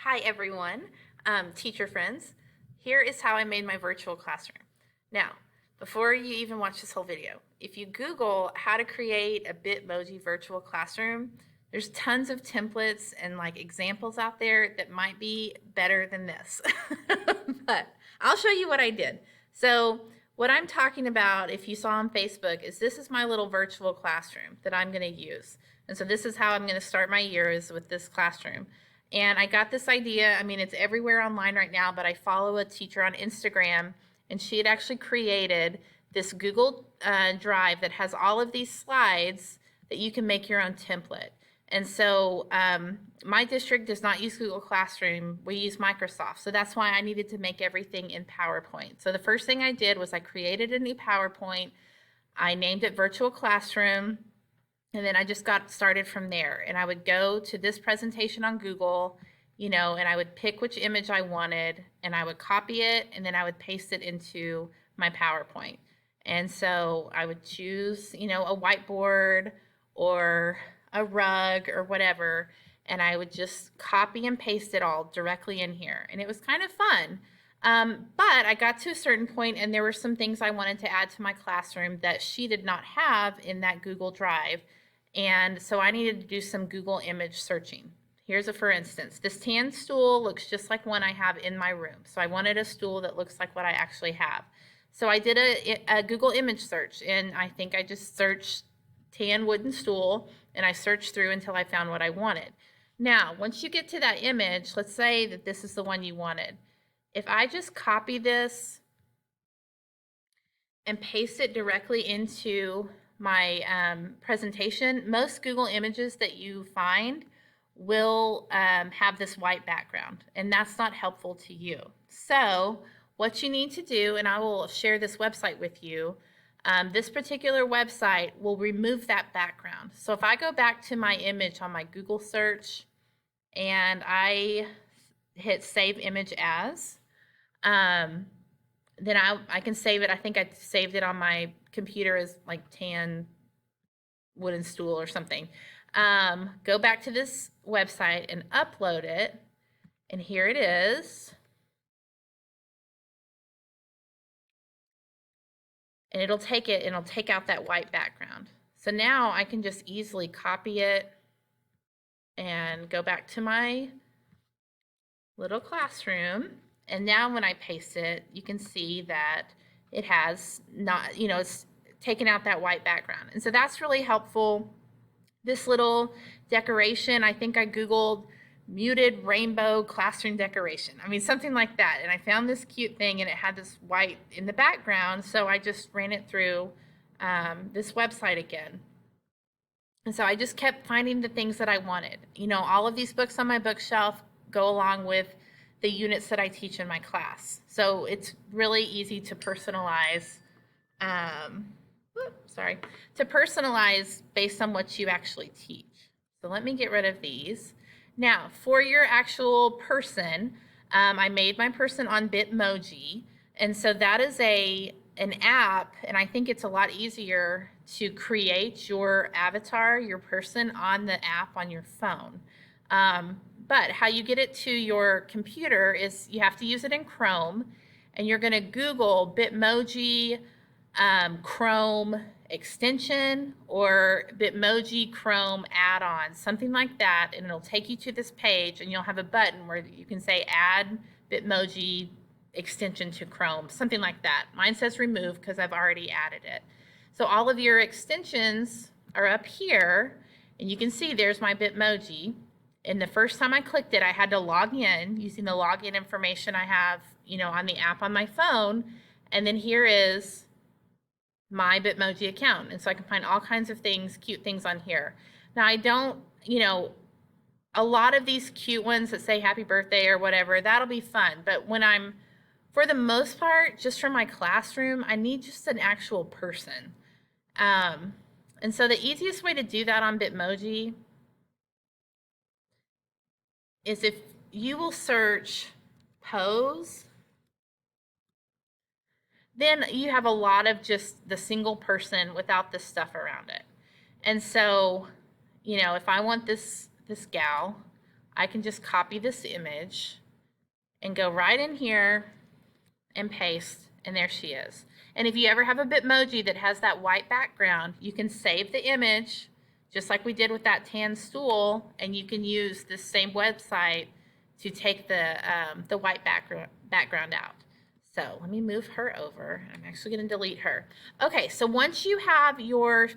Hi everyone, teacher friends. Here is how I made my virtual classroom. Now, before you even watch this whole video, if you Google how to create a Bitmoji virtual classroom, there's tons of templates and like examples out there that might be better than this. But I'll show you what I did. So what I'm talking about, if you saw on Facebook, is this is my little virtual classroom that I'm going to use. And so this is how I'm going to start my year, is with this classroom. And I got this idea, I mean, it's everywhere online right now, but I follow a teacher on Instagram, and she had actually created this Google Drive that has all of these slides that you can make your own template. And so my district does not use Google Classroom, we use Microsoft. So that's why I needed to make everything in PowerPoint. So the first thing I did was I created a new PowerPoint. I named it Virtual Classroom. And then I just got started from there. And I would go to this presentation on Google, and I would pick which image I wanted, and I would copy it, and then I would paste it into my PowerPoint. And so I would choose, a whiteboard or a rug or whatever, and I would just copy and paste it all directly in here. And it was kind of fun. But I got to a certain point, and there were some things I wanted to add to my classroom that she did not have in that Google Drive. And so I needed to do some Google image searching. Here's a for instance. This tan stool looks just like one I have in my room. So I wanted a stool that looks like what I actually have. So I did a Google image search, and I think I just searched tan wooden stool, and I searched through until I found what I wanted. Now, once you get to that image, let's say that this is the one you wanted. If I just copy this and paste it directly into my presentation, most Google images that you find will have this white background, and that's not helpful to you. So what you need to do, and I will share this website with you, this particular website will remove that background. So if I go back to my image on my Google search and I hit save image as, then I can save it. I think I saved it on my computer as like tan wooden stool or something. Go back to this website and upload it, and here it is. And it'll take it and it'll take out that white background. So now I can just easily copy it and go back to my little classroom. And now when I paste it, you can see that it has not, it's taken out that white background. And so that's really helpful. This little decoration, I think I Googled muted rainbow classroom decoration. I mean, something like that. And I found this cute thing, and it had this white in the background. So I just ran it through this website again. And so I just kept finding the things that I wanted. All of these books on my bookshelf go along with the units that I teach in my class. So it's really easy to personalize, to personalize based on what you actually teach. So let me get rid of these. Now, for your actual person, I made my person on Bitmoji. And so that is an app, and I think it's a lot easier to create your avatar, your person, on the app on your phone. But how you get it to your computer is you have to use it in Chrome, and you're going to Google Bitmoji Chrome extension or Bitmoji Chrome add-on, something like that, and it'll take you to this page, and you'll have a button where you can say add Bitmoji extension to Chrome, something like that. Mine says remove because I've already added it. So all of your extensions are up here, and you can see there's my Bitmoji. And the first time I clicked it, I had to log in using the login information I have, on the app on my phone. And then here is my Bitmoji account. And so I can find all kinds of things, cute things on here. Now I don't, a lot of these cute ones that say happy birthday or whatever, that'll be fun. But when I'm, for the most part, just for my classroom, I need just an actual person. And so the easiest way to do that on Bitmoji is if you will search pose, then you have a lot of just the single person without the stuff around it. And so, if I want this gal, I can just copy this image and go right in here and paste, and there she is. And if you ever have a Bitmoji that has that white background, you can save the image, just like we did with that tan stool, and you can use this same website to take the white background out. So let me move her over. I'm actually going to delete her. Okay, so once you have your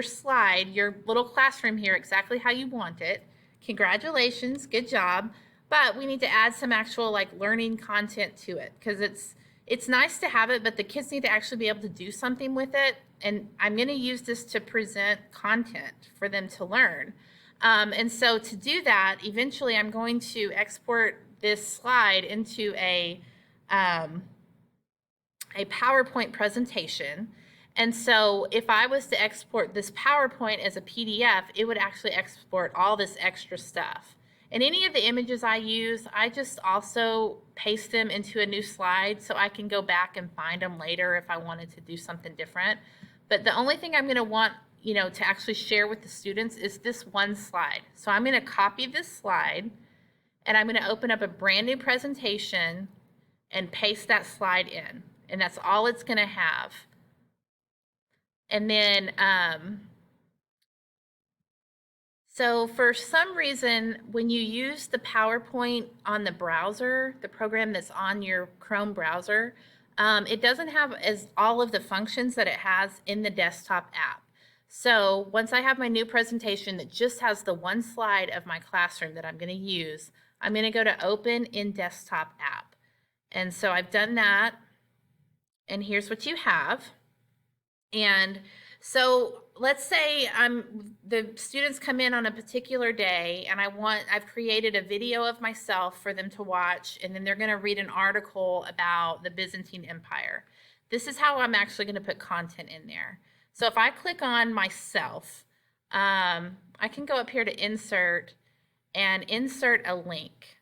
slide, your little classroom here exactly how you want it, congratulations, good job. But we need to add some actual like learning content to it, because it's nice to have it, but the kids need to actually be able to do something with it. And I'm going to use this to present content for them to learn. And so to do that, eventually I'm going to export this slide into a PowerPoint presentation. And so if I was to export this PowerPoint as a PDF, it would actually export all this extra stuff. And any of the images I use, I just also paste them into a new slide so I can go back and find them later if I wanted to do something different. But the only thing I'm going to want, to actually share with the students is this one slide. So I'm going to copy this slide, and I'm going to open up a brand new presentation and paste that slide in. And that's all it's going to have. And then, so for some reason, when you use the PowerPoint on the browser, the program that's on your Chrome browser, it doesn't have all of the functions that it has in the desktop app. So once I have my new presentation that just has the one slide of my classroom that I'm going to use, I'm going to go to Open in Desktop App. And so I've done that, and here's what you have. And so let's say the students come in on a particular day, and I've created a video of myself for them to watch, and then they're going to read an article about the Byzantine Empire. This is how I'm actually going to put content in there. So if I click on myself, I can go up here to insert and insert a link.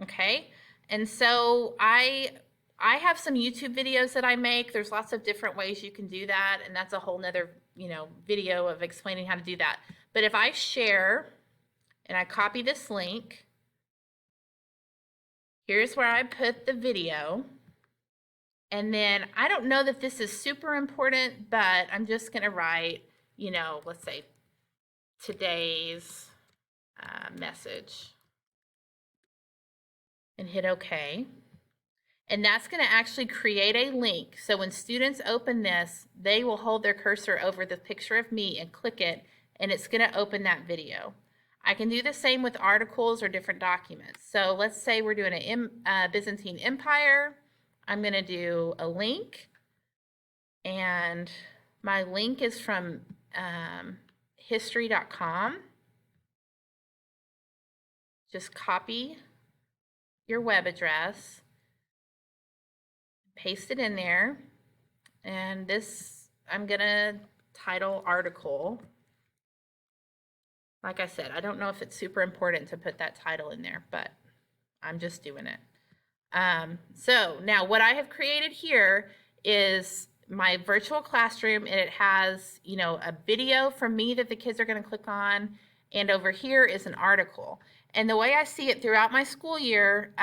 Okay. And so I have some YouTube videos that I make. There's lots of different ways you can do that, and that's a whole nother, video of explaining how to do that. But if I share and I copy this link, here's where I put the video. And then I don't know that this is super important, but I'm just going to write, let's say today's message and hit OK. And that's going to actually create a link. So when students open this, they will hold their cursor over the picture of me and click it, and it's going to open that video. I can do the same with articles or different documents. So let's say we're doing a Byzantine Empire. I'm going to do a link, and my link is from history.com. Just copy your web address, paste it in there, and this I'm gonna title article. Like I said, I don't know if it's super important to put that title in there, but I'm just doing it. So now what I have created here is my virtual classroom, and it has, a video from me that the kids are going to click on, and over here is an article. And the way I see it throughout my school year,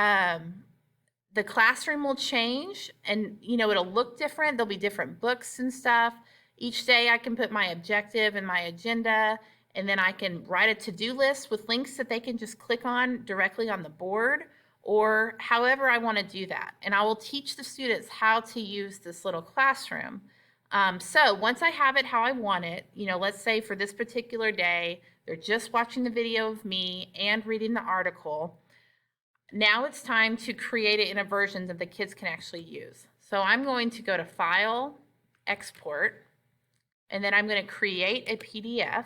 the classroom will change, and it'll look different. There'll be different books and stuff. Each day I can put my objective and my agenda, and then I can write a to-do list with links that they can just click on directly on the board, or however I want to do that. And I will teach the students how to use this little classroom. So once I have it how I want it, let's say for this particular day, they're just watching the video of me and reading the article. Now it's time to create it in a version that the kids can actually use. So I'm going to go to File, Export, and then I'm going to create a PDF.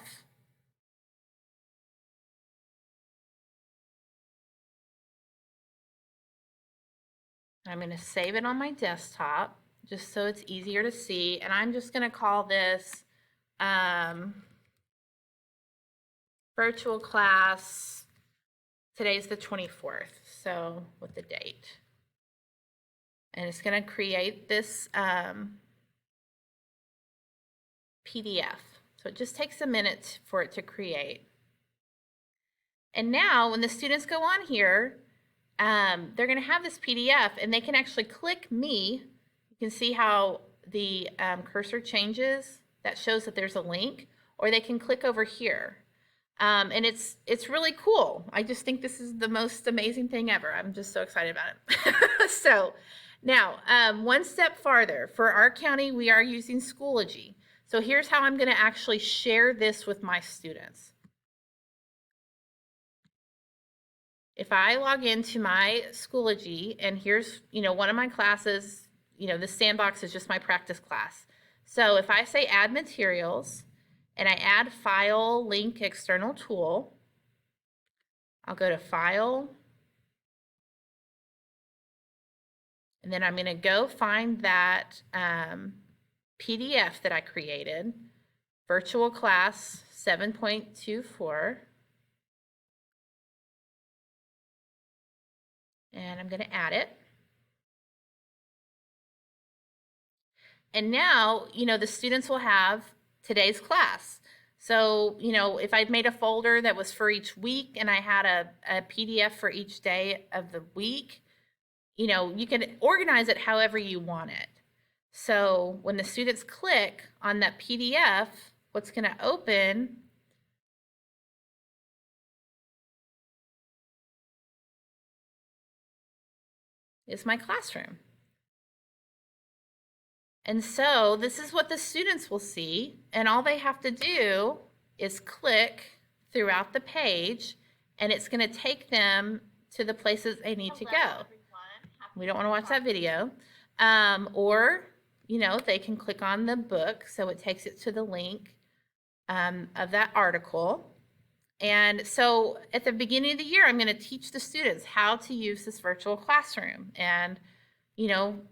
I'm going to save it on my desktop just so it's easier to see. And I'm just going to call this virtual class. Today's the 24th, so with the date. And it's going to create this PDF. So it just takes a minute for it to create. And now when the students go on here, they're going to have this PDF and they can actually click me. You can see how the cursor changes. That shows that there's a link, or they can click over here. And it's really cool. I just think this is the most amazing thing ever. I'm just so excited about it. So now, one step farther. For our county, we are using Schoology. So here's how I'm going to actually share this with my students. If I log into my Schoology, and here's, one of my classes, the sandbox is just my practice class. So if I say add materials, and I add file, link, external tool, I'll go to file, and then I'm going to go find that PDF that I created, virtual class 7.24. And I'm going to add it. And now, the students will have today's class. So, if I'd made a folder that was for each week and I had a PDF for each day of the week, you can organize it however you want it. So when the students click on that PDF, what's going to open is my classroom. And so this is what the students will see, and all they have to do is click throughout the page, and it's going to take them to the places they need to go. We don't want to watch that video. Or, they can click on the book, so it takes it to the link of that article. And so at the beginning of the year, I'm going to teach the students how to use this virtual classroom. And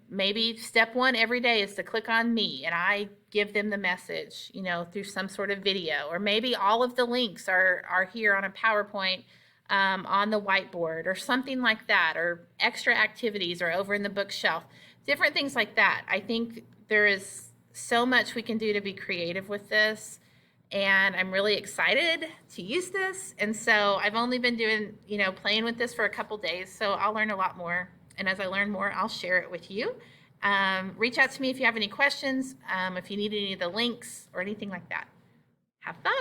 maybe step one every day is to click on me and I give them the message, through some sort of video, or maybe all of the links are here on a PowerPoint on the whiteboard or something like that, or extra activities are over in the bookshelf, different things like that. I think there is so much we can do to be creative with this, and I'm really excited to use this. And so I've only been doing, playing with this for a couple days, so I'll learn a lot more. And as I learn more, I'll share it with you. Reach out to me if you have any questions, if you need any of the links or anything like that. Have fun.